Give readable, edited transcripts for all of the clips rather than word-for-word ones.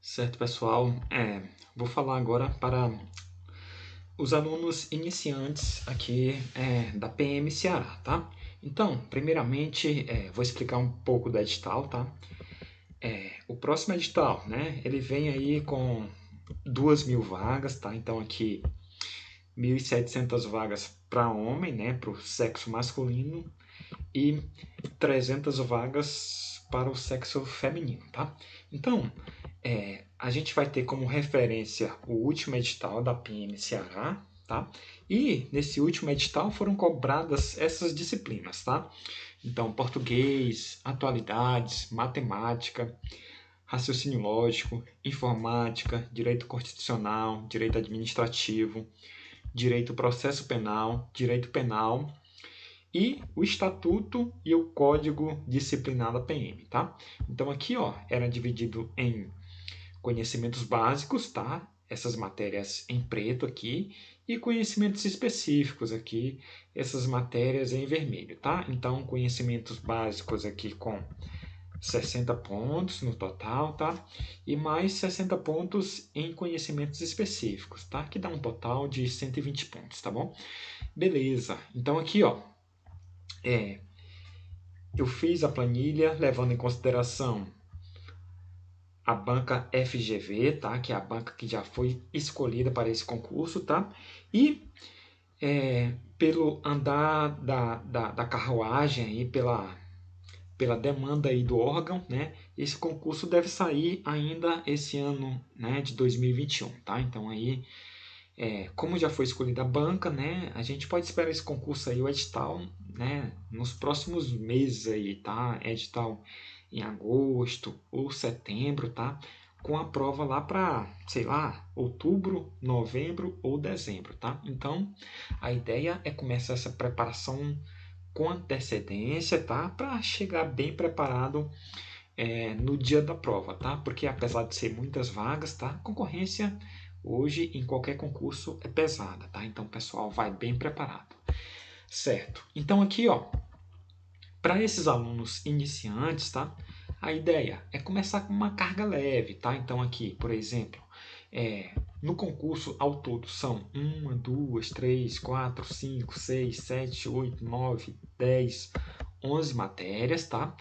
Certo, pessoal. Vou falar agora para os alunos iniciantes aqui da PM Ceará, tá? Então, primeiramente, vou explicar um pouco do edital, tá? O próximo edital, né? Ele vem aí com 2.000 vagas, tá? Então, aqui, 1.700 vagas para homem, né? Para o sexo masculino e 300 vagas para o sexo feminino, tá? Então, a gente vai ter como referência o último edital da PM Ceará, tá? E nesse último edital foram cobradas essas disciplinas, tá? Então, português, atualidades, matemática, raciocínio lógico, informática, direito constitucional, direito administrativo, direito processo penal, direito penal e o estatuto e o código disciplinar da PM, tá? Então aqui, ó, era dividido em conhecimentos básicos, tá? Essas matérias em preto aqui, e conhecimentos específicos aqui, essas matérias em vermelho, tá? Então, conhecimentos básicos aqui com 60 pontos no total, tá? E mais 60 pontos em conhecimentos específicos, tá? Que dá um total de 120 pontos, tá bom? Beleza. Então aqui, ó, eu fiz a planilha levando em consideração a banca FGV, tá? Que é a banca que já foi escolhida para esse concurso, tá? E pelo andar da carruagem aí, pela demanda aí do órgão, né? Esse concurso deve sair ainda esse ano, né? De 2021, tá? Então aí, como já foi escolhida a banca, né? A gente pode esperar esse concurso aí, o edital, né? Nos próximos meses aí, tá? Edital em agosto ou setembro, tá? Com a prova lá para, sei lá, outubro, novembro ou dezembro, tá? Então, a ideia é começar essa preparação com antecedência, tá? Para chegar bem preparado no dia da prova, tá? Porque apesar de ser muitas vagas, tá? A concorrência hoje em qualquer concurso é pesada, tá? Então, o pessoal vai bem preparado. Certo. Então, aqui, ó, para esses alunos iniciantes, tá? A ideia é começar com uma carga leve, tá? Então aqui, por exemplo, no concurso ao todo são 1, 2, 3, 4, 5, 6, 7, 8, 9, 10, 11 matérias, tá?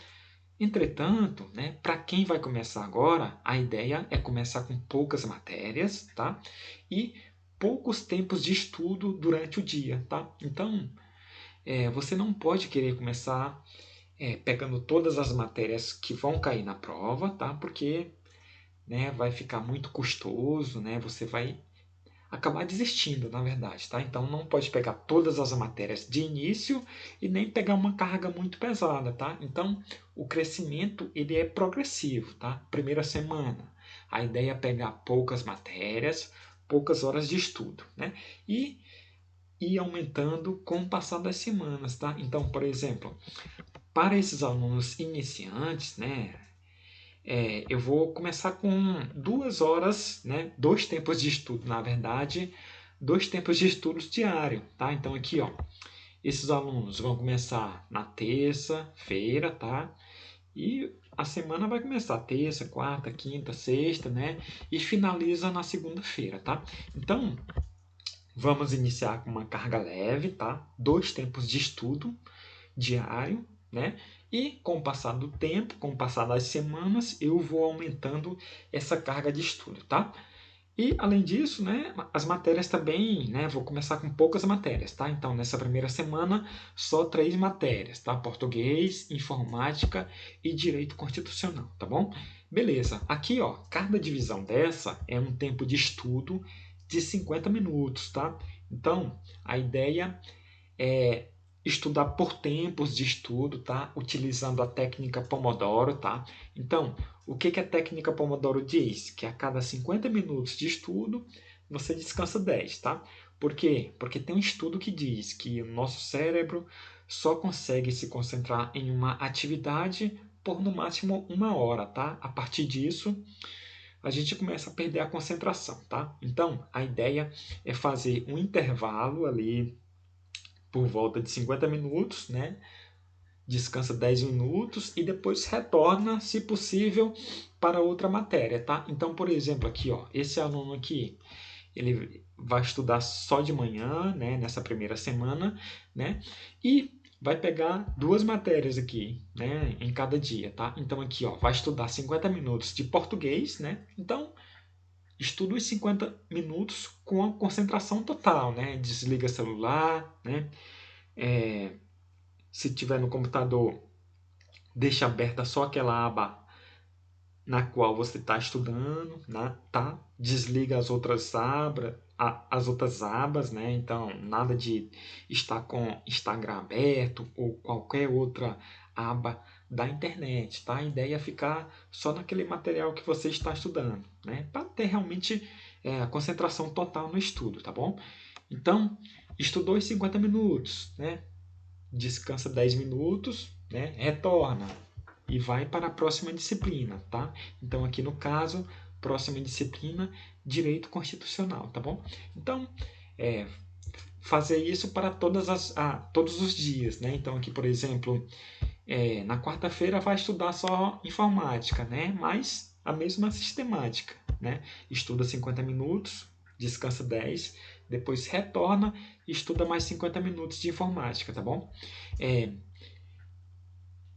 Entretanto, né, para quem vai começar agora, a ideia é começar com poucas matérias, tá? E poucos tempos de estudo durante o dia, tá? Então, você não pode querer começar pegando todas as matérias que vão cair na prova, tá? Porque, né, vai ficar muito custoso, né? Você vai acabar desistindo, na verdade, tá? Então não pode pegar todas as matérias de início e nem pegar uma carga muito pesada, tá? Então o crescimento ele é progressivo, tá? Primeira semana, a ideia é pegar poucas matérias, poucas horas de estudo, né? E ir aumentando com o passar das semanas, tá? Então, por exemplo, para esses alunos iniciantes, né, eu vou começar com 2 horas, né, 2 tempos de estudo, na verdade, 2 tempos de estudos diário, tá? Então aqui, ó, esses alunos vão começar na terça-feira, tá? E a semana vai começar terça, quarta, quinta, sexta, né? E finaliza na segunda-feira, tá? Então, vamos iniciar com uma carga leve, tá? 2 tempos de estudo diário, né? E com o passar do tempo, com o passar das semanas, eu vou aumentando essa carga de estudo, tá? E além disso, né, as matérias também, né, vou começar com poucas matérias, tá? Então, nessa primeira semana, só 3 matérias, tá? Português, informática e direito constitucional, tá bom? Beleza. Aqui, ó, cada divisão dessa é um tempo de estudo de 50 minutos, tá? Então, a ideia é estudar por tempos de estudo, tá? Utilizando a técnica Pomodoro, tá? Então, o que a técnica Pomodoro diz? Que a cada 50 minutos de estudo, você descansa 10, tá? Por quê? Porque tem um estudo que diz que o nosso cérebro só consegue se concentrar em uma atividade por no máximo 1 hora, tá? A partir disso, a gente começa a perder a concentração, tá? Então, a ideia é fazer um intervalo ali por volta de 50 minutos, né, descansa 10 minutos e depois retorna, se possível, para outra matéria, tá? Então, por exemplo, aqui, ó, esse aluno aqui, ele vai estudar só de manhã, né, nessa primeira semana, né? E vai pegar 2 matérias aqui, né, em cada dia, tá? Então aqui, ó, vai estudar 50 minutos de português, né? Então, estuda os 50 minutos com a concentração total, né? Desliga celular, né? Se tiver no computador, deixa aberta só aquela aba na qual você está estudando, né? Tá? Desliga as outras abas, né? Então, nada de estar com Instagram aberto ou qualquer outra aba da internet, tá? A ideia é ficar só naquele material que você está estudando, né? Para ter realmente a concentração total no estudo, tá bom? Então, estudou os 50 minutos, né? Descansa 10 minutos, né? Retorna e vai para a próxima disciplina, tá? Então, aqui no caso, próxima disciplina, Direito Constitucional, tá bom? Então, fazer isso para todos os dias, né? Então, aqui, por exemplo, na quarta-feira vai estudar só informática, né? Mas a mesma sistemática, né? Estuda 50 minutos, descansa 10, depois retorna e estuda mais 50 minutos de informática, tá bom?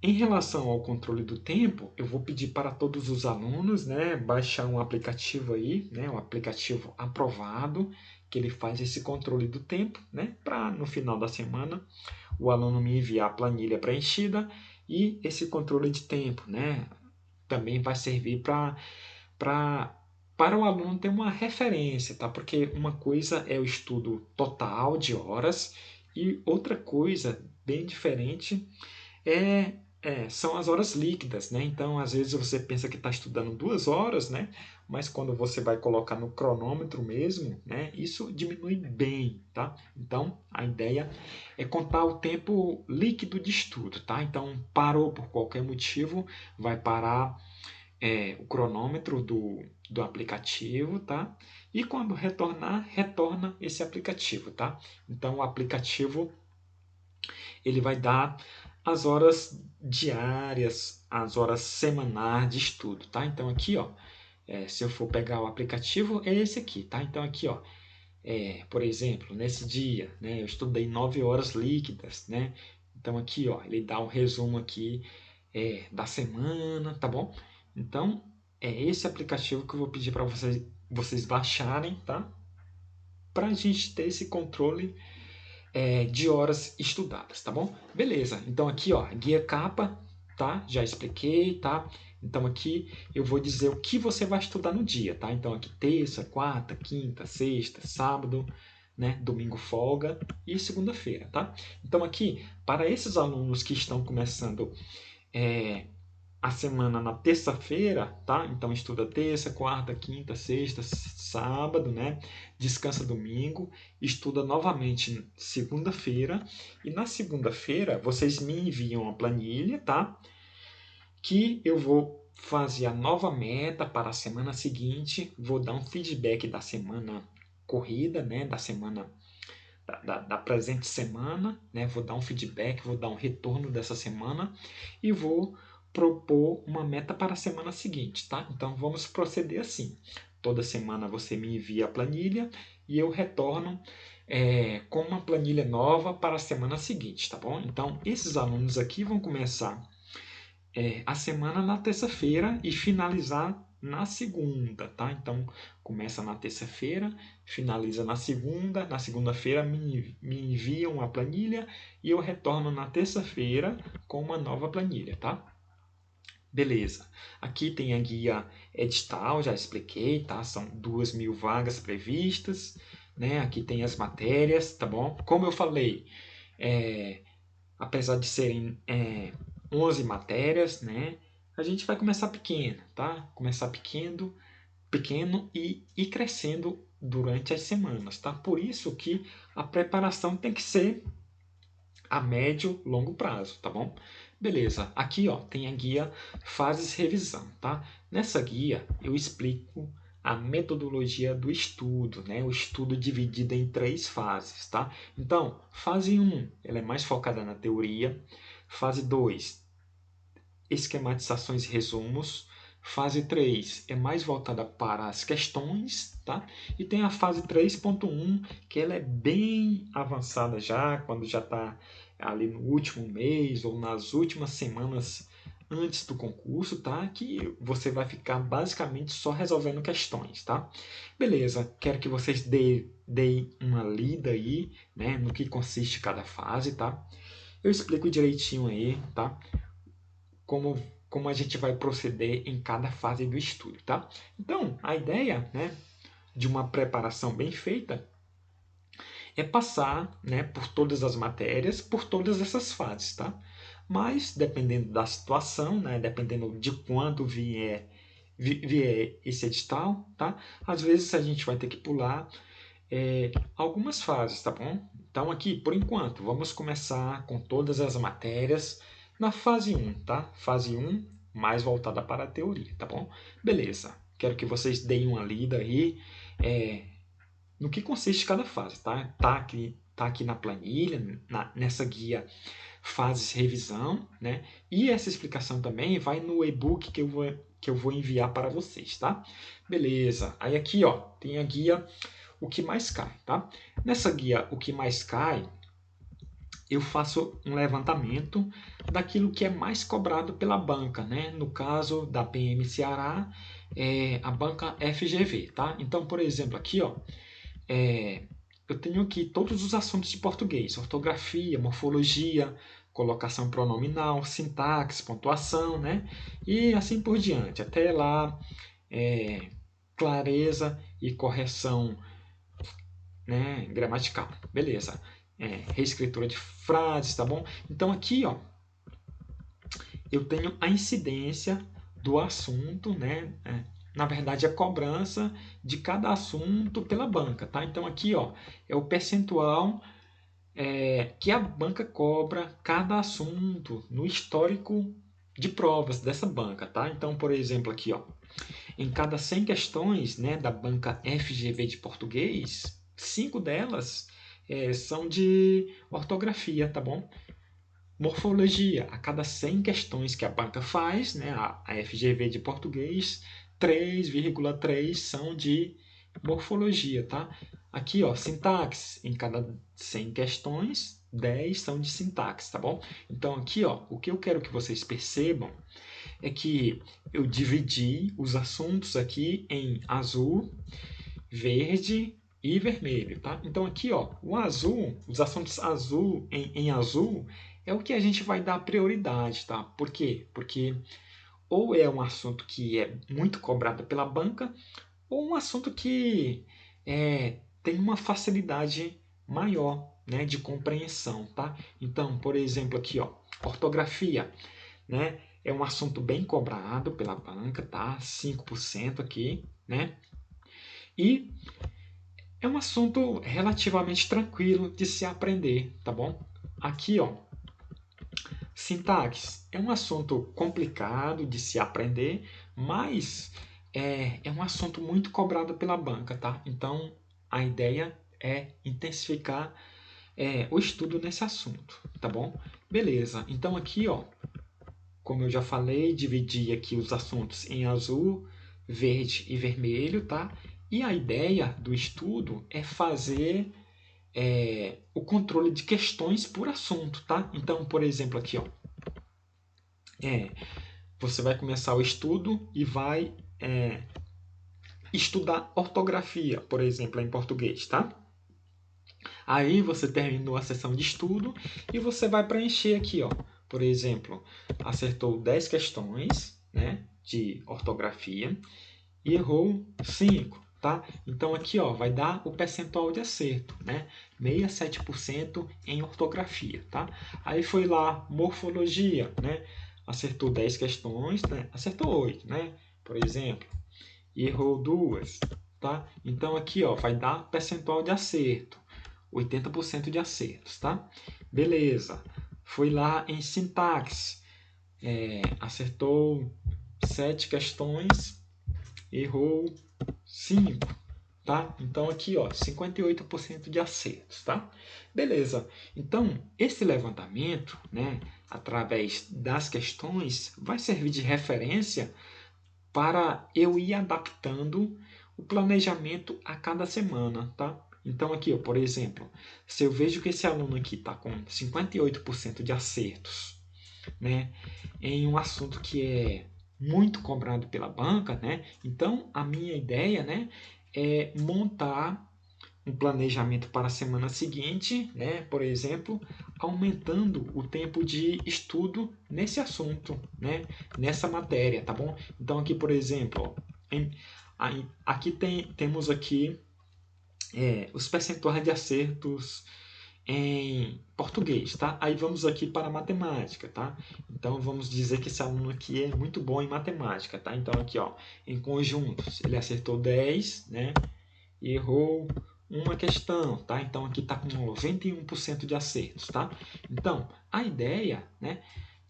Em relação ao controle do tempo, eu vou pedir para todos os alunos, né, baixar um aplicativo aí, né, um aplicativo aprovado, que ele faz esse controle do tempo, né, para no final da semana o aluno me enviar a planilha preenchida e esse controle de tempo, né, também vai servir para o aluno ter uma referência, tá? Porque uma coisa é o estudo total de horas e outra coisa bem diferente são as horas líquidas, né? Então, às vezes você pensa que está estudando 2 horas, né? Mas quando você vai colocar no cronômetro mesmo, né? Isso diminui bem, tá? Então, a ideia é contar o tempo líquido de estudo, tá? Então, parou por qualquer motivo, vai parar o cronômetro do aplicativo, tá? E quando retornar, retorna esse aplicativo, tá? Então, o aplicativo ele vai dar as horas diárias, as horas semanais de estudo, tá? Então aqui, ó, se eu for pegar o aplicativo, é esse aqui, tá? Então aqui, ó, por exemplo, nesse dia, né, eu estudei 9 horas líquidas, né? Então aqui, ó, ele dá um resumo aqui da semana, tá bom? Então é esse aplicativo que eu vou pedir para vocês baixarem, tá? Para a gente ter esse controle de horas estudadas, tá bom? Beleza, então aqui, ó, guia capa, tá? Já expliquei, tá? Então aqui eu vou dizer o que você vai estudar no dia, tá? Então aqui terça, quarta, quinta, sexta, sábado, né? Domingo folga e segunda-feira, tá? Então aqui, para esses alunos que estão começando a semana na terça-feira, tá? Então estuda terça, quarta, quinta, sexta, sábado, né? Descansa domingo, estuda novamente segunda-feira e na segunda-feira vocês me enviam a planilha, tá? Que eu vou fazer a nova meta para a semana seguinte, vou dar um feedback da semana corrida, né? Da semana da presente semana, né? Vou dar um feedback, vou dar um retorno dessa semana e vou propor uma meta para a semana seguinte, tá? Então vamos proceder assim. Toda semana você me envia a planilha e eu retorno com uma planilha nova para a semana seguinte, tá bom? Então esses alunos aqui vão começar a semana na terça-feira e finalizar na segunda, tá? Então, começa na terça-feira, finaliza na segunda. Na segunda-feira me enviam a planilha e eu retorno na terça-feira com uma nova planilha, tá? Beleza. Aqui tem a guia edital, já expliquei, tá? São 2.000 vagas previstas, né? Aqui tem as matérias, tá bom? Como eu falei, apesar de serem 11 matérias, né? A gente vai começar pequeno, tá? Começar pequeno e ir crescendo durante as semanas, tá? Por isso que a preparação tem que ser a médio, longo prazo, tá bom? Beleza, aqui ó, tem a guia Fases Revisão, tá? Nessa guia eu explico a metodologia do estudo, né? O estudo dividido em 3 fases, tá? Então, fase 1, ela é mais focada na teoria. Fase 2, esquematizações e resumos. Fase 3 é mais voltada para as questões, tá? E tem a fase 3.1, que ela é bem avançada já, quando já está ali no último mês ou nas últimas semanas antes do concurso, tá? Que você vai ficar basicamente só resolvendo questões, tá? Beleza, quero que vocês deem uma lida aí, né, no que consiste cada fase, tá? Eu explico direitinho aí, tá? Como a gente vai proceder em cada fase do estudo, tá? Então, a ideia, né, de uma preparação bem feita é passar, né, por todas as matérias, por todas essas fases, tá? Mas, dependendo da situação, né, dependendo de quando vier esse edital, tá? Às vezes a gente vai ter que pular algumas fases, tá bom? Então aqui, por enquanto, vamos começar com todas as matérias na fase 1, tá? Fase 1 mais voltada para a teoria, tá bom? Beleza, quero que vocês deem uma lida aí no que consiste cada fase, tá? Tá aqui na planilha, nessa guia Fases Revisão, né? E essa explicação também vai no e-book que eu vou enviar para vocês, tá? Beleza, aí aqui, ó, tem a guia O que mais cai, tá? Nessa guia O que mais cai, eu faço um levantamento daquilo que é mais cobrado pela banca, né? No caso da PM Ceará, a banca FGV, tá? Então, por exemplo, aqui, ó, eu tenho aqui todos os assuntos de português: ortografia, morfologia, colocação pronominal, sintaxe, pontuação, né? E assim por diante, até lá, clareza e correção, né, gramatical. Beleza. Reescritura de frases, tá bom? Então aqui, ó, eu tenho a incidência do assunto, né? Na verdade, a cobrança de cada assunto pela banca, tá? Então aqui, ó, é o percentual que a banca cobra cada assunto no histórico de provas dessa banca, tá? Então, por exemplo, aqui, ó, em cada 100 questões, né, da banca FGV de português, 5 delas são de ortografia, tá bom? Morfologia, a cada 100 questões que a banca faz, né, a FGV de português, 3,3 são de morfologia, tá? Aqui, ó, sintaxe, em cada 100 questões, 10 são de sintaxe, tá bom? Então aqui, ó, o que eu quero que vocês percebam é que eu dividi os assuntos aqui em azul, verde e vermelho, tá? Então aqui, ó, o azul, os assuntos azul em azul é o que a gente vai dar prioridade, tá? Por quê? Porque ou é um assunto que é muito cobrado pela banca, ou um assunto que tem uma facilidade maior, né, de compreensão, tá? Então, por exemplo, aqui, ó, ortografia, né? É um assunto bem cobrado pela banca, tá? 5% aqui, né? E é um assunto relativamente tranquilo de se aprender, tá bom? Aqui, ó, sintaxe é um assunto complicado de se aprender, mas é um assunto muito cobrado pela banca, tá? Então, a ideia é intensificar o estudo nesse assunto, tá bom? Beleza, então aqui, ó, como eu já falei, dividi aqui os assuntos em azul, verde e vermelho, tá? E a ideia do estudo é fazer o controle de questões por assunto, tá? Então, por exemplo, aqui, ó, você vai começar o estudo e vai estudar ortografia, por exemplo, em português, tá? Aí você terminou a sessão de estudo e você vai preencher aqui, ó. Por exemplo, acertou 10 questões, né, de ortografia e errou 5, tá? Então aqui, ó, vai dar o percentual de acerto, né? 67% em ortografia, tá? Aí foi lá morfologia, né? Acertou 10 questões, né? Acertou 8, né? Por exemplo, e errou 2, tá? Então aqui, ó, vai dar percentual de acerto, 80% de acertos, tá? Beleza. Foi lá em sintaxe, acertou 7 questões, errou 5, tá? Então aqui, ó, 58% de acertos, tá? Beleza. Então, esse levantamento, né, através das questões, vai servir de referência para eu ir adaptando o planejamento a cada semana, tá? Então aqui, ó, por exemplo, se eu vejo que esse aluno aqui está com 58% de acertos, né, em um assunto que é muito cobrado pela banca, né? Então a minha ideia, né, é montar um planejamento para a semana seguinte, né? Por exemplo, aumentando o tempo de estudo nesse assunto, né? Nessa matéria, tá bom? Então aqui, por exemplo, aqui temos aqui os percentuais de acertos em português, tá? Aí vamos aqui para a matemática, tá? Então vamos dizer que esse aluno aqui é muito bom em matemática, tá? Então aqui, ó, em conjuntos, ele acertou 10, né? E errou uma questão, tá? Então aqui está com 91% de acertos, tá? Então, a ideia, né,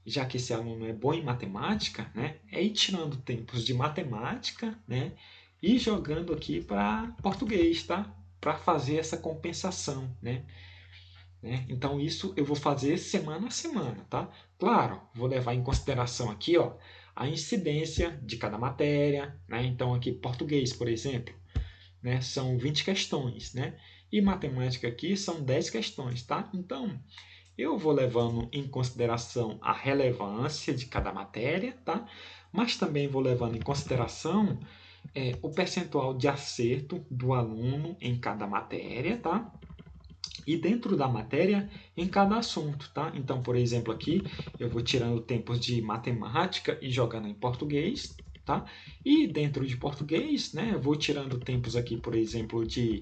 já que esse aluno é bom em matemática, né, é ir tirando tempos de matemática, né, e jogando aqui para português, tá? Para fazer essa compensação, né? Então isso eu vou fazer semana a semana, tá? Claro, vou levar em consideração aqui, ó, a incidência de cada matéria, né? Então aqui português, por exemplo, né, são 20 questões, né? E matemática aqui são 10 questões, tá? Então, eu vou levando em consideração a relevância de cada matéria, tá? Mas também vou levando em consideração o percentual de acerto do aluno em cada matéria, tá? E dentro da matéria, em cada assunto, tá? Então, por exemplo, aqui eu vou tirando tempos de matemática e jogando em português, tá? E dentro de português, né, eu vou tirando tempos aqui, por exemplo, de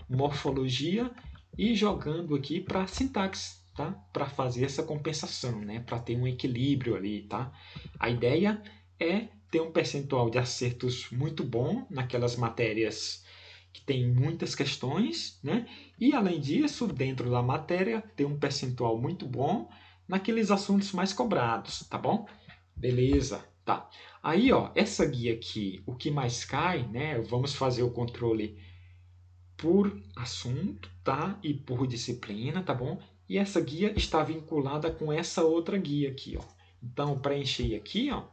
morfologia e jogando aqui para sintaxe, tá? Para fazer essa compensação, né? Para ter um equilíbrio ali, tá? A ideia é ter um percentual de acertos muito bom naquelas matérias que tem muitas questões, né? E além disso, dentro da matéria, ter um percentual muito bom naqueles assuntos mais cobrados, tá bom? Beleza, tá. Aí, ó, essa guia aqui, o que mais cai, né? Vamos fazer o controle por assunto, tá? E por disciplina, tá bom? E essa guia está vinculada com essa outra guia aqui, ó. Então, preenchi aqui, ó,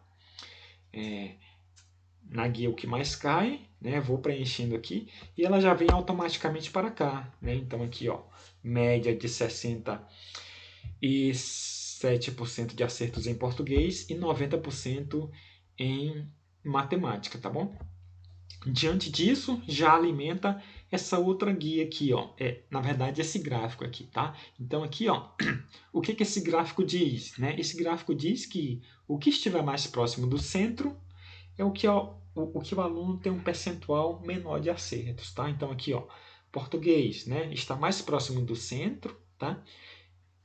na guia o que mais cai, né? Vou preenchendo aqui e ela já vem automaticamente para cá, né? Então aqui, ó, média de 67% de acertos em português e 90% em matemática, tá bom? Diante disso, já alimenta essa outra guia aqui, ó. Na verdade, esse gráfico aqui, tá? Então aqui, ó, o que esse gráfico diz, né? Esse gráfico diz que o que estiver mais próximo do centro é o que o aluno tem um percentual menor de acertos, tá? Então aqui, ó, português, né, está mais próximo do centro, tá?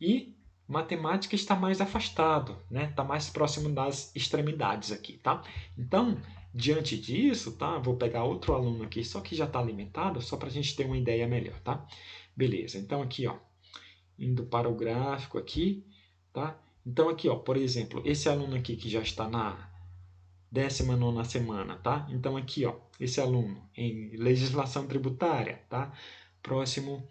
E matemática está mais afastado, né? Está mais próximo das extremidades aqui, tá? Então, diante disso, tá? Vou pegar outro aluno aqui, só que já está alimentado, só para a gente ter uma ideia melhor, tá? Beleza. Então aqui, ó, indo para o gráfico aqui, tá? Então aqui, ó, por exemplo, esse aluno aqui que já está na 19ª semana, tá? Então aqui, ó, esse aluno em legislação tributária, tá? Próximo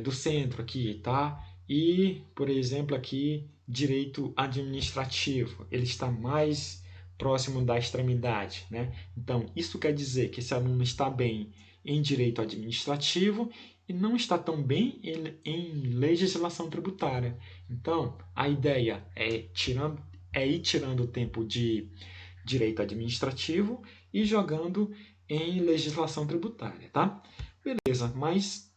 do centro aqui, tá? E, por exemplo, aqui direito administrativo, ele está mais próximo da extremidade, né? Então, isso quer dizer que esse aluno está bem em direito administrativo e não está tão bem em legislação tributária. Então, a ideia é ir tirando o tempo de direito administrativo e jogando em legislação tributária, tá? Beleza, mas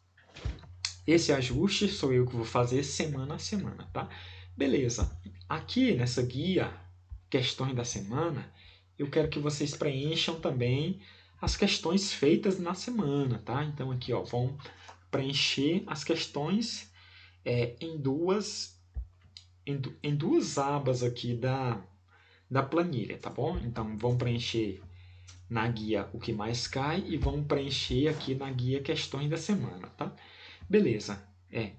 esse ajuste sou eu que vou fazer semana a semana, tá? Beleza. Aqui nessa guia, questões da semana, eu quero que vocês preencham também as questões feitas na semana, tá? Então aqui, ó, vão preencher as questões em duas abas aqui da planilha, tá bom? Então vão preencher na guia o que mais cai e vão preencher aqui na guia questões da semana, tá? Beleza.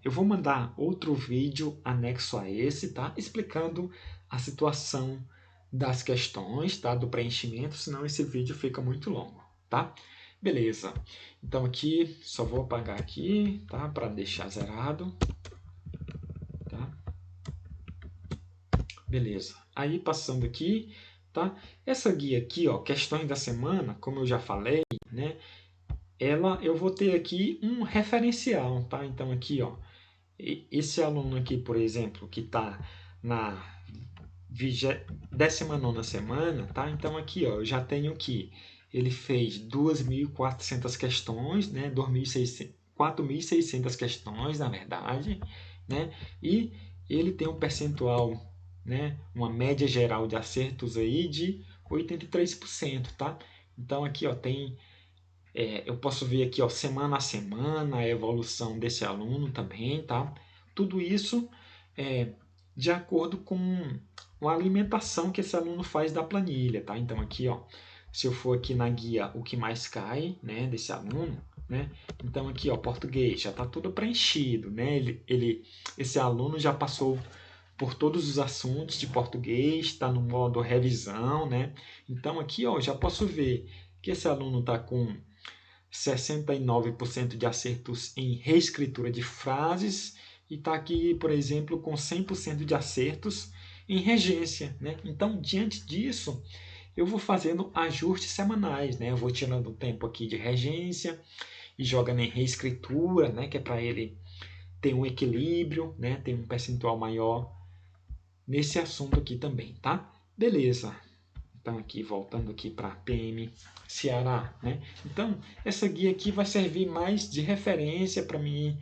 Eu vou mandar outro vídeo anexo a esse, tá? Explicando a situação das questões, tá? Do preenchimento, senão esse vídeo fica muito longo, tá? Beleza. Então aqui, só vou apagar aqui, tá? Para deixar zerado. Tá? Beleza. Aí passando aqui, tá? Essa guia aqui, ó, questões da semana, como eu já falei, né? Eu vou ter aqui um referencial, tá? Então aqui, ó, esse aluno aqui, por exemplo, que está na 19ª semana, tá? Então aqui, ó, eu já tenho que ele fez 2.400 questões, né? 4.600 questões, na verdade, né? E ele tem um percentual, né? Uma média geral de acertos aí de 83%, tá? Então aqui, ó, eu posso ver aqui, ó, semana a semana, a evolução desse aluno também, tá? Tudo isso é de acordo com a alimentação que esse aluno faz da planilha, tá? Então aqui, ó, se eu for aqui na guia o que mais cai, né, desse aluno, né? Então aqui, ó, português, já está tudo preenchido, né? Esse aluno já passou por todos os assuntos de português, está no modo revisão, né? Então aqui, ó, já posso ver que esse aluno está com 69% de acertos em reescritura de frases e está aqui, por exemplo, com 100% de acertos em regência, né? Então, diante disso, eu vou fazendo ajustes semanais, né? Eu vou tirando o tempo aqui de regência e jogando em reescritura, né? Que é para ele ter um equilíbrio, né? Ter um percentual maior nesse assunto aqui também, tá? Beleza. Então, aqui, voltando aqui para PM Ceará, né? Então, essa guia aqui vai servir mais de referência para mim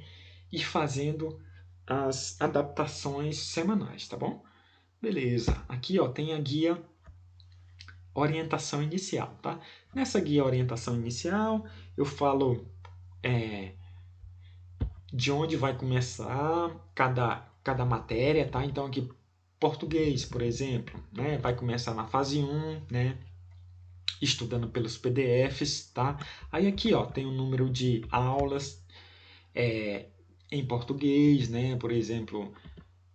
ir fazendo as adaptações semanais, tá bom? Beleza. Aqui, ó, tem a guia orientação inicial, tá? Nessa guia orientação inicial, eu falo de onde vai começar cada matéria, tá? Então, aqui, português, por exemplo, né? Vai começar na fase 1, né? Estudando pelos PDFs, tá? Aí aqui, ó, tem o número de aulas em português, né? Por exemplo,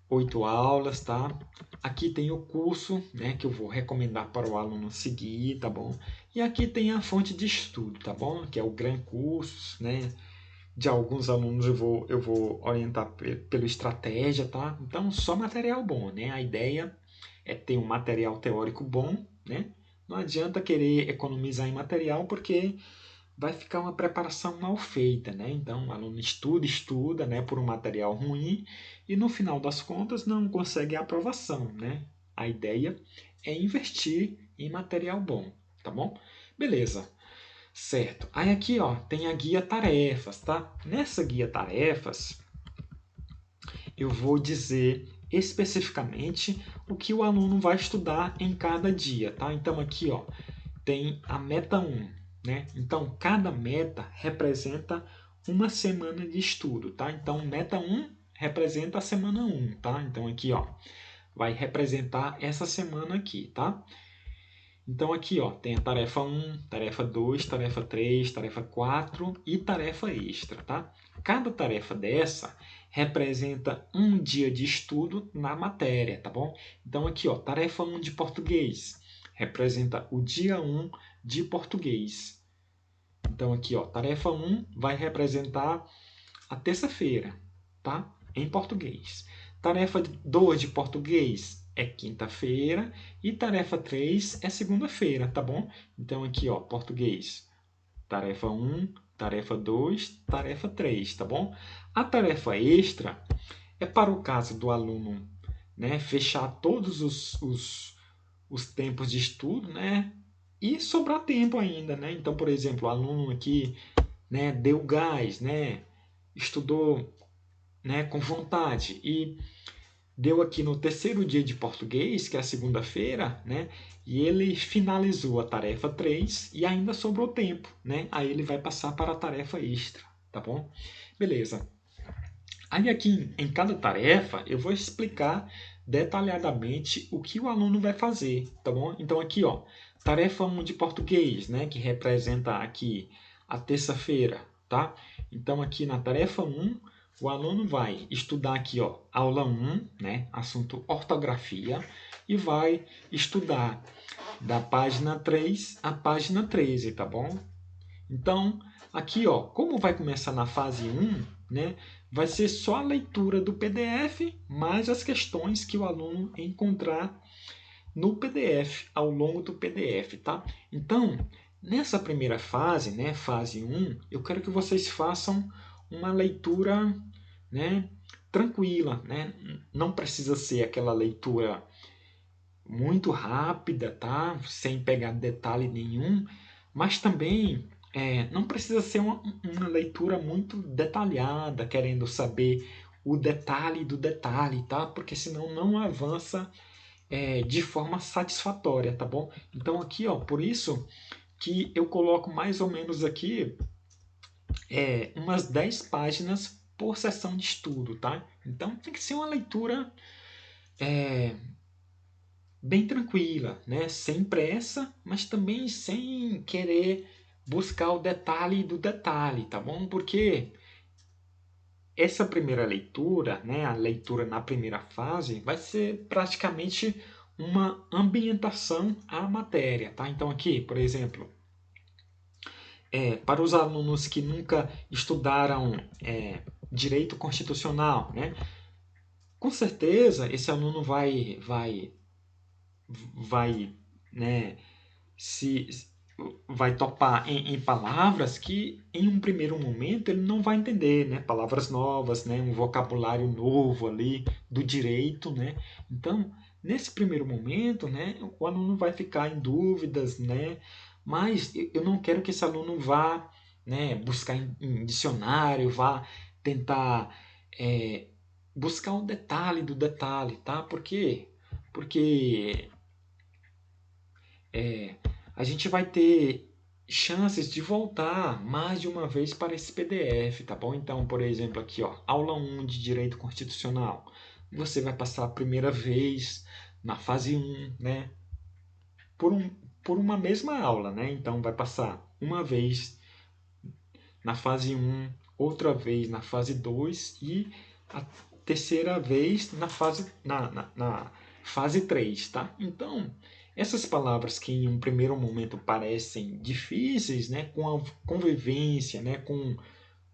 8 aulas, tá? Aqui tem o curso, né? Que eu vou recomendar para o aluno seguir, tá bom? E aqui tem a fonte de estudo, tá bom? Que é o Gran Cursos, né? De alguns alunos eu vou orientar pelo estratégia, tá? Então, só material bom, né? A ideia é ter um material teórico bom, né? Não adianta querer economizar em material porque vai ficar uma preparação mal feita, né? Então, o aluno estuda, né, por um material ruim e no final das contas não consegue a aprovação, né? A ideia é investir em material bom, tá bom? Beleza. Certo. Aí aqui, ó, tem a guia tarefas, tá? Nessa guia tarefas, eu vou dizer especificamente o que o aluno vai estudar em cada dia, tá? Então aqui, ó, tem a meta 1, né? Então cada meta representa uma semana de estudo, tá? Então meta 1 representa a semana 1, tá? Então aqui, ó, vai representar essa semana aqui, tá? Então aqui, ó, tem a tarefa 1, tarefa 2, tarefa 3, tarefa 4 e tarefa extra, tá? Cada tarefa dessa representa um dia de estudo na matéria, tá bom? Então aqui, ó, tarefa 1 de português representa o dia 1 de português. Então aqui, ó, tarefa 1 vai representar a terça-feira, tá? Em português. Tarefa 2 de português é quinta-feira e tarefa 3 é segunda-feira, tá bom? Então aqui, ó, português, tarefa 1, tarefa 2, tarefa 3, tá bom? A tarefa extra é para o caso do aluno, né, fechar todos os tempos de estudo, né? E sobrar tempo ainda, né? Então, por exemplo, o aluno aqui, né, deu gás, né? Estudou, né, com vontade e deu aqui no terceiro dia de português, que é a segunda-feira, né? E ele finalizou a tarefa 3 e ainda sobrou tempo, né? Aí ele vai passar para a tarefa extra, tá bom? Beleza. Aí aqui em cada tarefa eu vou explicar detalhadamente o que o aluno vai fazer, tá bom? Então aqui, ó, tarefa 1 de português, né, que representa aqui a terça-feira, tá? Então aqui na tarefa 1, o aluno vai estudar aqui, ó, aula 1, né, assunto ortografia, e vai estudar da página 3 à página 13, tá bom? Então, aqui, ó, como vai começar na fase 1, né, vai ser só a leitura do PDF, mais as questões que o aluno encontrar no PDF, ao longo do PDF, tá? Então, nessa primeira fase, né, fase 1, eu quero que vocês façam uma leitura, né, tranquila, né? Não precisa ser aquela leitura muito rápida, tá? Sem pegar detalhe nenhum, mas também não precisa ser uma leitura muito detalhada, querendo saber o detalhe do detalhe, tá? Porque senão não avança de forma satisfatória, tá bom? Então aqui, ó, por isso que eu coloco mais ou menos aqui umas 10 páginas por sessão de estudo, tá? Então tem que ser uma leitura bem tranquila, né? Sem pressa, mas também sem querer buscar o detalhe do detalhe, tá bom? Porque essa primeira leitura, né, a leitura na primeira fase, vai ser praticamente uma ambientação à matéria, tá? Então aqui, por exemplo, para os alunos que nunca estudaram direito constitucional, né? Com certeza esse aluno vai, né, se vai topar em palavras que em um primeiro momento ele não vai entender, né? Palavras novas, né? Um vocabulário novo ali do direito, né? Então, nesse primeiro momento, né, o aluno vai ficar em dúvidas, né? Mas eu não quero que esse aluno vá, né, buscar em dicionário, vá tentar buscar um detalhe do detalhe, tá? Por quê? Porque a gente vai ter chances de voltar mais de uma vez para esse PDF, tá bom? Então, por exemplo, aqui, ó, aula 1 de Direito Constitucional. Você vai passar a primeira vez na fase 1, né? Por, um, por uma mesma aula, né? Então, vai passar uma vez na fase 1, outra vez na fase 2 e a terceira vez na fase 3, tá? Então, essas palavras que em um primeiro momento parecem difíceis, né, com a convivência, né, com,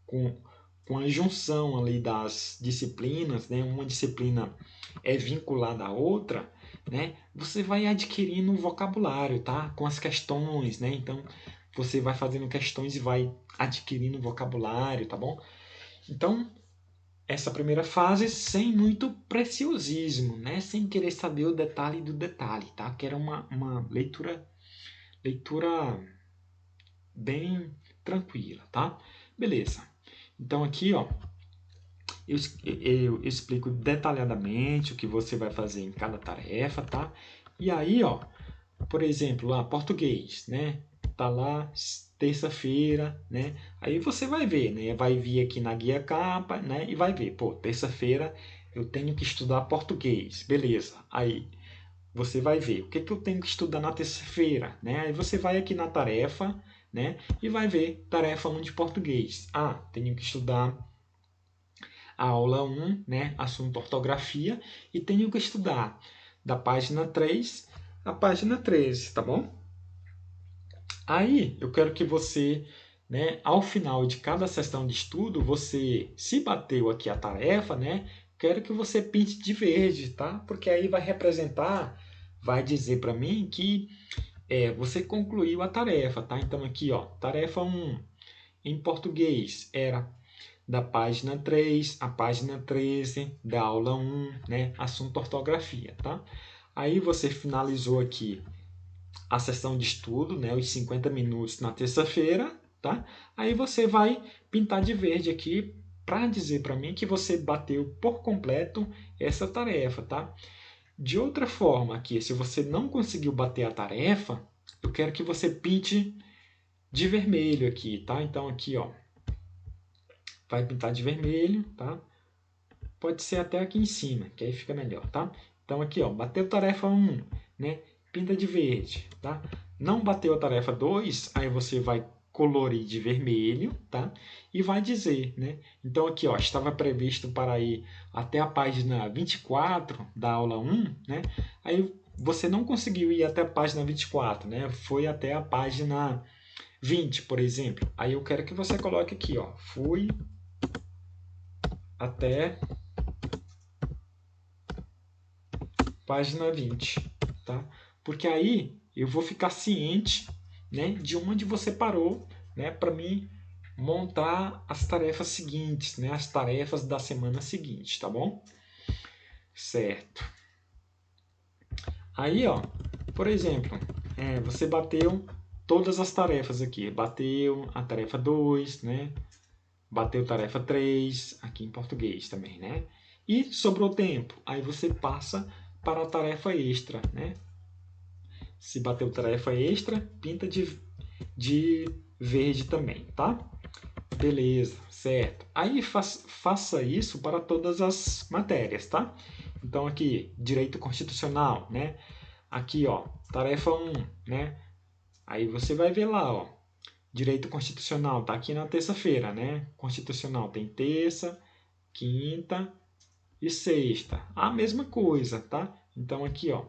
com a junção ali das disciplinas, né, uma disciplina é vinculada à outra, né, você vai adquirindo vocabulário, tá? Com as questões, né? Então, você vai fazendo questões e vai adquirindo vocabulário, tá bom? Então, essa primeira fase sem muito preciosismo, né? Sem querer saber o detalhe do detalhe, tá? Que era uma leitura bem tranquila, tá? Beleza. Então aqui, ó, eu explico detalhadamente o que você vai fazer em cada tarefa, tá? E aí, ó, por exemplo, lá, português, né? Tá lá terça-feira, né? Aí você vai ver, né? Vai vir aqui na guia capa, né? E vai ver, pô, terça-feira eu tenho que estudar português, beleza? Aí você vai ver o que que eu tenho que estudar na terça-feira, né? Aí você vai aqui na tarefa, né? E vai ver tarefa 1 de português. Ah, tenho que estudar a aula 1, né? Assunto ortografia, e tenho que estudar da página 3 à página 13, tá bom? Aí eu quero que você, né, ao final de cada sessão de estudo, você, se bateu aqui a tarefa, né, quero que você pinte de verde, tá? Porque aí vai representar, vai dizer para mim que você concluiu a tarefa, tá? Então aqui, ó, tarefa 1 em português era da página 3 à página 13 da aula 1, né, assunto ortografia, tá? Aí você finalizou aqui a sessão de estudo, né, os 50 minutos na terça-feira, tá? Aí você vai pintar de verde aqui para dizer para mim que você bateu por completo essa tarefa, tá? De outra forma aqui, se você não conseguiu bater a tarefa, eu quero que você pinte de vermelho aqui, tá? Então aqui, ó, vai pintar de vermelho, tá? Pode ser até aqui em cima, que aí fica melhor, tá? Então aqui, ó, bateu tarefa 1, né? Pinta de verde, tá? Não bateu a tarefa 2, aí você vai colorir de vermelho, tá? E vai dizer, né? Então aqui, ó, estava previsto para ir até a página 24 da aula 1, né? Aí você não conseguiu ir até a página 24, né? Foi até a página 20, por exemplo. Aí eu quero que você coloque aqui, ó, fui até página 20, tá? Porque aí eu vou ficar ciente, né, de onde você parou, né, para mim montar as tarefas seguintes, né, as tarefas da semana seguinte, tá bom? Certo. Aí, ó, por exemplo, você bateu todas as tarefas aqui. Bateu a tarefa 2, né? Bateu tarefa 3 aqui em português também, né? E sobrou tempo. Aí você passa para a tarefa extra, né? Se bateu tarefa extra, pinta de verde também, tá? Beleza, certo. Aí faça isso para todas as matérias, tá? Então aqui, direito constitucional, né? Aqui, ó, tarefa 1, né? Aí você vai ver lá, ó, direito constitucional, tá aqui na terça-feira, né? Constitucional tem terça, quinta e sexta. A mesma coisa, tá? Então aqui, ó,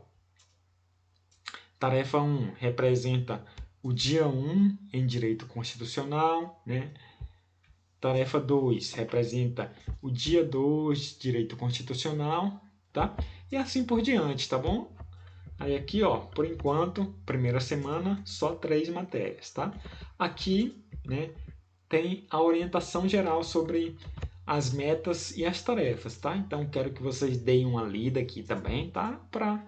tarefa 1 representa o dia 1 em direito constitucional, né? Tarefa 2 representa o dia 2, direito constitucional, tá? E assim por diante, tá bom? Aí aqui, ó, por enquanto, primeira semana, só 3 matérias, tá? Aqui, né, tem a orientação geral sobre as metas e as tarefas, tá? Então, quero que vocês deem uma lida aqui também, tá? Para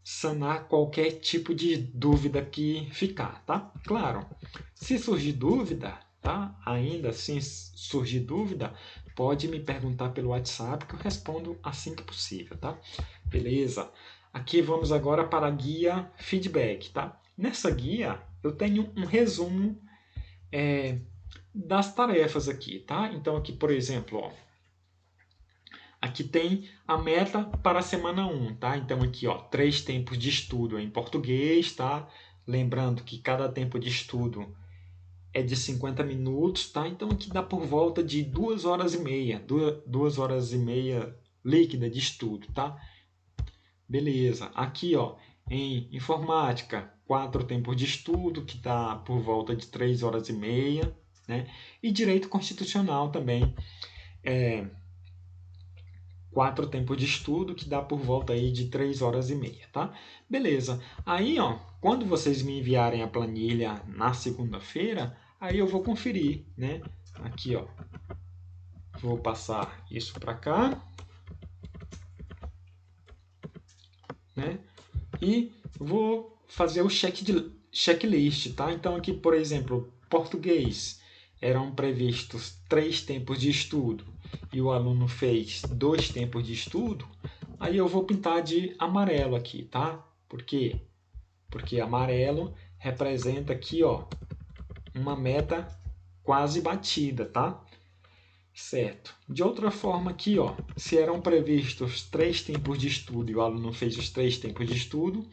sanar qualquer tipo de dúvida que ficar, tá? Claro, se surgir dúvida, tá? Ainda assim surgir dúvida, pode me perguntar pelo WhatsApp que eu respondo assim que possível, tá? Beleza? Aqui vamos agora para a guia feedback, tá? Nessa guia eu tenho um resumo das tarefas aqui, tá? Então aqui, por exemplo, ó, aqui tem a meta para a semana 1, tá? Então aqui, ó, 3 tempos de estudo em português, tá? Lembrando que cada tempo de estudo é de 50 minutos, tá? Então aqui dá por volta de 2 horas e meia, 2 horas e meia líquida de estudo, tá? Beleza. Aqui, ó, em informática, 4 tempos de estudo, que dá por volta de 3 horas e meia, né? E direito constitucional também, 4 tempos de estudo, que dá por volta aí de 3 horas e meia, tá? Beleza. Aí, ó, quando vocês me enviarem a planilha na segunda-feira, aí eu vou conferir, né? Aqui, ó, vou passar isso para cá, né? E vou fazer o checklist, tá? Então aqui, por exemplo, português eram previstos 3 tempos de estudo e o aluno fez 2 tempos de estudo, aí eu vou pintar de amarelo aqui, tá? Por quê? Porque amarelo representa aqui, ó, uma meta quase batida, tá? Certo. De outra forma aqui, ó, se eram previstos 3 tempos de estudo e o aluno fez os 3 tempos de estudo,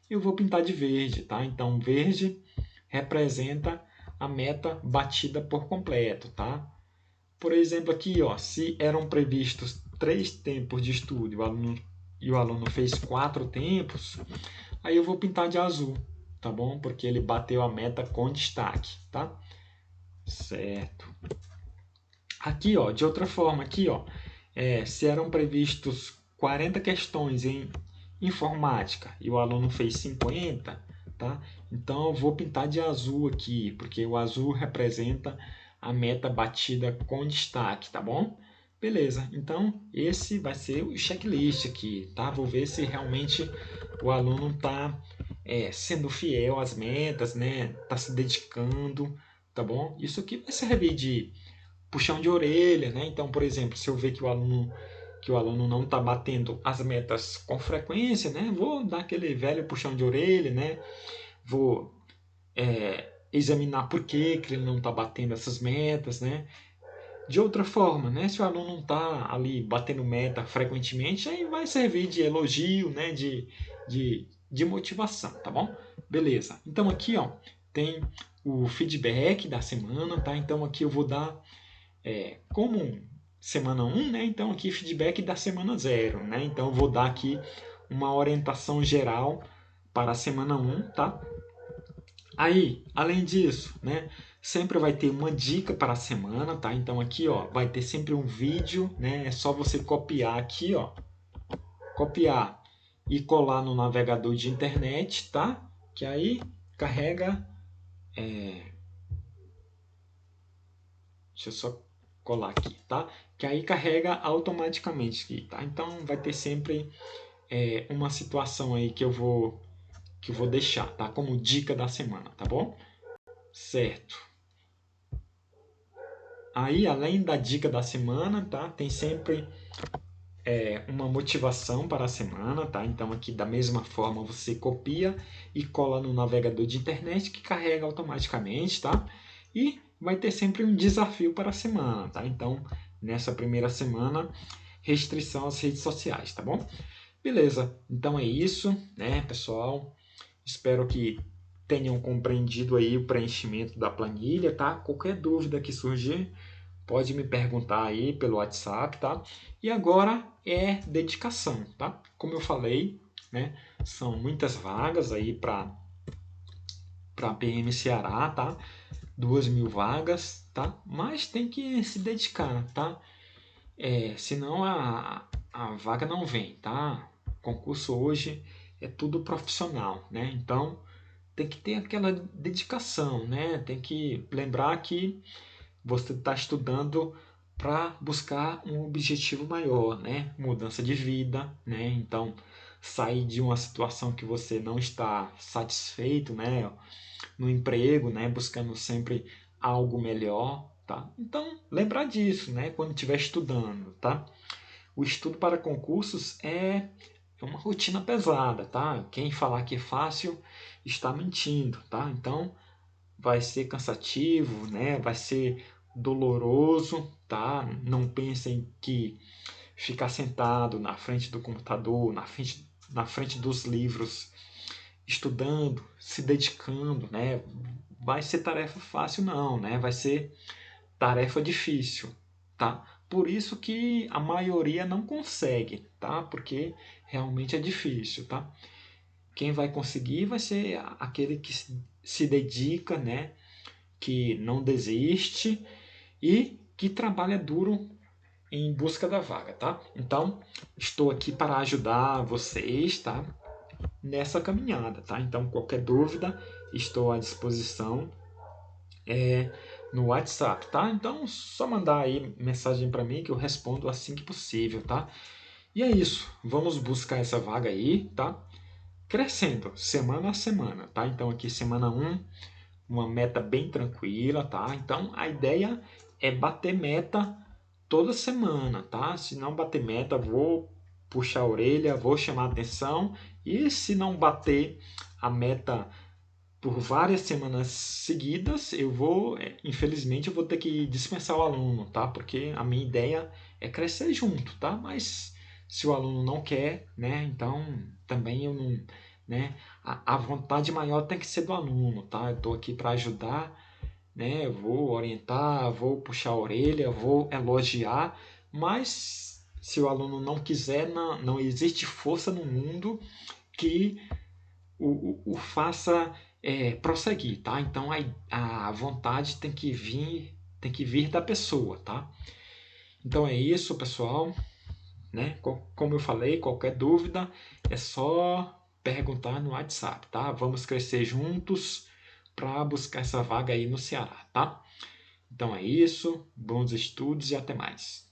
eu vou pintar de verde, tá? Então, verde representa a meta batida por completo, tá? Por exemplo, aqui, ó, se eram previstos 3 tempos de estudo e o aluno fez 4 tempos, aí eu vou pintar de azul, tá bom? Porque ele bateu a meta com destaque, tá? Certo. Aqui, ó, de outra forma, aqui, ó, se eram previstos 40 questões em informática e o aluno fez 50, tá? Então eu vou pintar de azul aqui, porque o azul representa a meta batida com destaque, tá bom? Beleza, então esse vai ser o checklist aqui, tá? Vou ver se realmente o aluno está sendo fiel às metas, né? Está se dedicando, tá bom? Isso aqui vai servir de puxão de orelha, né? Então, por exemplo, se eu ver que o aluno não está batendo as metas com frequência, né? Vou dar aquele velho puxão de orelha, né? Vou examinar por que ele não está batendo essas metas, né? De outra forma, né? Se o aluno não está ali batendo meta frequentemente, aí vai servir de elogio, né? De motivação, tá bom? Beleza. Então aqui, ó, tem o feedback da semana, tá? Então aqui eu vou dar como semana 1, né? Então aqui feedback da semana 0, né? Então eu vou dar aqui uma orientação geral para a semana 1, tá? Aí, além disso, né, sempre vai ter uma dica para a semana, tá? Então aqui, ó, vai ter sempre um vídeo, né? É só você copiar aqui, ó, copiar e colar no navegador de internet, tá? Que aí carrega, deixa eu só colar aqui, tá? Que aí carrega automaticamente aqui, tá? Então vai ter sempre uma situação aí que eu vou deixar, tá? Como dica da semana, tá bom? Certo. Aí, além da dica da semana, tá? Tem sempre uma motivação para a semana, tá? Então aqui da mesma forma você copia e cola no navegador de internet que carrega automaticamente, tá? E vai ter sempre um desafio para a semana, tá? Então nessa primeira semana, restrição às redes sociais, tá bom? Beleza, então é isso, né, pessoal? Espero que tenham compreendido aí o preenchimento da planilha, tá? Qualquer dúvida que surgir, pode me perguntar aí pelo WhatsApp, tá? E agora é dedicação, tá? Como eu falei, né? São muitas vagas aí para PM Ceará, tá? 2.000 vagas, tá? Mas tem que se dedicar, tá? Senão a vaga não vem, tá? O concurso hoje é tudo profissional, né? Então tem que ter aquela dedicação, né? Tem que lembrar que você está estudando para buscar um objetivo maior, né? Mudança de vida, né? Então, sair de uma situação que você não está satisfeito, né? No emprego, né? Buscando sempre algo melhor, tá? Então, lembrar disso, né? Quando estiver estudando, tá? O estudo para concursos é uma rotina pesada, tá? Quem falar que é fácil está mentindo, tá? Então, vai ser cansativo, né? Vai ser doloroso, tá? Não pensem que ficar sentado na frente do computador, na frente dos livros, estudando, se dedicando, né? Vai ser tarefa fácil não, né? Vai ser tarefa difícil, tá? Por isso que a maioria não consegue, tá? Porque realmente é difícil, tá? Quem vai conseguir vai ser aquele que se dedica, né? Que não desiste e que trabalha duro em busca da vaga, tá? Então, estou aqui para ajudar vocês, tá? Nessa caminhada, tá? Então, qualquer dúvida, estou à disposição no WhatsApp, tá? Então, só mandar aí mensagem para mim que eu respondo assim que possível, tá? E é isso, vamos buscar essa vaga aí, tá? Crescendo, semana a semana, tá? Então, aqui semana 1, uma meta bem tranquila, tá? Então a ideia é bater meta toda semana, tá? Se não bater meta, vou puxar a orelha, vou chamar a atenção e se não bater a meta por várias semanas seguidas, infelizmente, eu vou ter que dispensar o aluno, tá? Porque a minha ideia é crescer junto, tá? Mas se o aluno não quer, né? Então também eu não, né? A vontade maior tem que ser do aluno, tá? Eu estou aqui para ajudar, né? Eu vou orientar, vou puxar a orelha, vou elogiar, mas se o aluno não quiser, não existe força no mundo que o faça prosseguir, tá? Então a vontade tem que vir da pessoa, tá? Então é isso, pessoal, né? Como eu falei, qualquer dúvida é só perguntar no WhatsApp, tá? Vamos crescer juntos para buscar essa vaga aí no Ceará, tá? Então é isso, bons estudos e até mais.